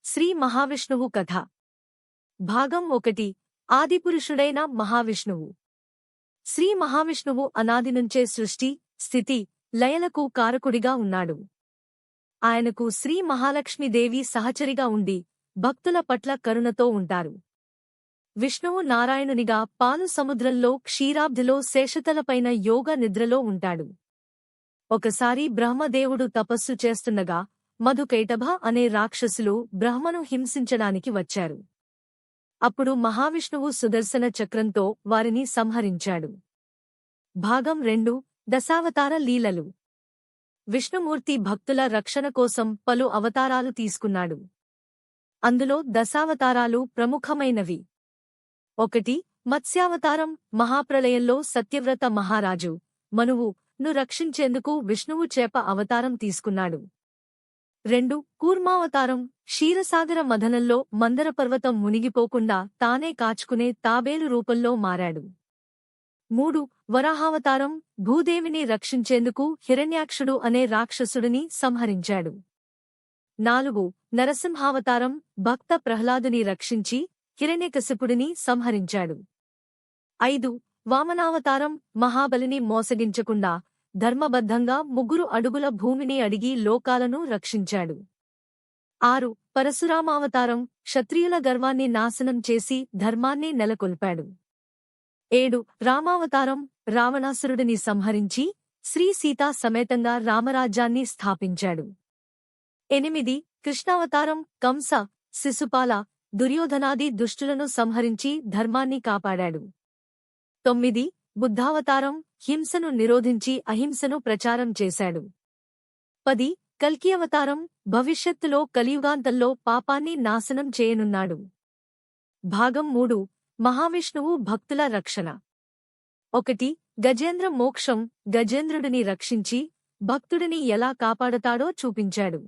శ్రీ మహావిష్ణువు కథ భాగం 1 ఆదిపురుషుడైన మహావిష్ణువు. శ్రీ మహావిష్ణువు అనాది నుంచే సృష్టి, స్థితి, లయలకు కారకుడిగా ఉన్నాడు. ఆయనకు శ్రీ మహాలక్ష్మీదేవి సహచరిగా ఉండి భక్తుల పట్ల కరుణతో ఉంటారు. విష్ణువు నారాయణునిగా పాలు సముద్రంలో క్షీరాబ్ధిలో శేషతలపైన యోగ నిద్రలో ఉంటాడు. ఒకసారి బ్రహ్మదేవుడు తపస్సు చేస్తుండగా మధుకైటభ అనే రాక్షసులు బ్రహ్మను హింసించడానికి వచ్చారు. అప్పుడు మహావిష్ణువు సుదర్శన చక్రంతో వారిని సంహరించాడు. భాగం 2 దశావతార లీలలు. విష్ణుమూర్తి భక్తుల రక్షణ కోసం పలు అవతారాలు తీసుకున్నాడు. అందులో దశావతారాలు ప్రముఖమైనవి. 1 మత్స్యావతారం. మహాప్రళయంలో సత్యవ్రత మహారాజు మనువును రక్షించేందుకు విష్ణువు చేప అవతారం తీసుకున్నాడు. 2 కూర్మావతారం. క్షీరసాగర మథనంలో మందరపర్వతం మునిగిపోకుండా తానే కాచుకునే తాబేలు రూపంలో మారాడు. 3 వరాహావతారం. భూదేవిని రక్షించేందుకు హిరణ్యాక్షుడు అనే రాక్షసుడిని సంహరించాడు. 4 నరసింహావతారం. భక్త ప్రహ్లాదుని రక్షించి హిరణ్యకశిపుడిని సంహరించాడు. 5 వామనావతారం. మహాబలిని మోసగించకుండా ధర్మబద్ధంగా 3 అడుగుల భూమిని అడిగి లోకాలను రక్షించాడు. 6 పరశురామావతారం. క్షత్రియుల గర్వాన్ని నాశనం చేసి ధర్మాన్ని నెలకొల్పాడు. 7 రామావతారం. రావణాసురుడిని సంహరించి శ్రీ సీతా సమేతంగా రామరాజ్యాన్ని స్థాపించాడు. 8 కృష్ణావతారం. కంస, శిశుపాల, దుర్యోధనాది దుష్టులను సంహరించి ధర్మాన్ని కాపాడాడు. 9 బుద్ధావతారం. హింసను నిరోధించి అహింసను ప్రచారం చేశాడు. 10 కల్కి అవతారం. భవిష్యత్తులో కలియుగాంతంలో పాపాన్ని నాశనం చేయనున్నాడు. భాగం 3 మహావిష్ణువు భక్తుల రక్షణ. 1 గజేంద్ర మోక్షం. గజేంద్రుడిని రక్షించి భక్తుడిని ఎలా కాపాడతాడో చూపించాడు.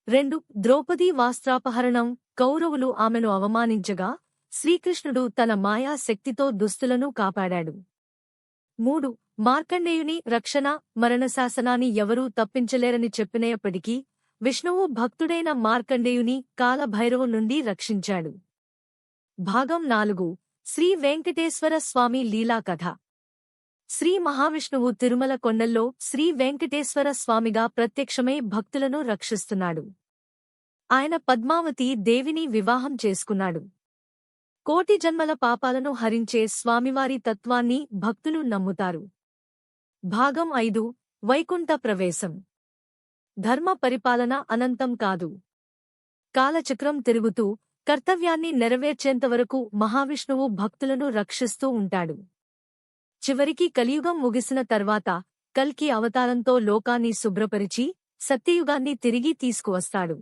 2 ద్రౌపదీ వాస్త్రాపహరణం. కౌరవులు ఆమెను అవమానించగా శ్రీకృష్ణుడు తన మాయా శక్తితో దుస్తులను కాపాడాడు. 3 మార్కండేయుని రక్షణ. మరణశాసనాన్ని ఎవరూ తప్పించలేరని చెప్పినప్పటికీ విష్ణువు భక్తుడైన మార్కండేయుని కాలభైరవు నుండి రక్షించాడు. భాగం 4 శ్రీ వెంకటేశ్వర స్వామి లీలాకథ. శ్రీ మహావిష్ణువు తిరుమల కొండల్లో శ్రీ వెంకటేశ్వర స్వామిగా ప్రత్యక్షమై భక్తులను రక్షిస్తున్నాడు. ఆయన పద్మావతి దేవిని వివాహం చేసుకున్నాడు. కోటి జన్మల పాపాలను హరించే స్వామివారి తత్వాన్ని భక్తులు నమ్ముతారు. భాగం 5 వైకుంఠ ప్రవేశం. ధర్మ పరిపాలన అనంతం కాదు. కాలచక్రం తిరుగుతూ కర్తవ్యాన్ని నెరవేర్చేంతవరకు మహావిష్ణువు భక్తులను రక్షిస్తూ ఉంటాడు. చివరికి కలియుగం ముగిసిన తర్వాత కల్కి అవతారంతో లోకాన్ని శుభ్రపరిచి సత్యయుగాన్ని తిరిగి తీసుకువస్తాడు.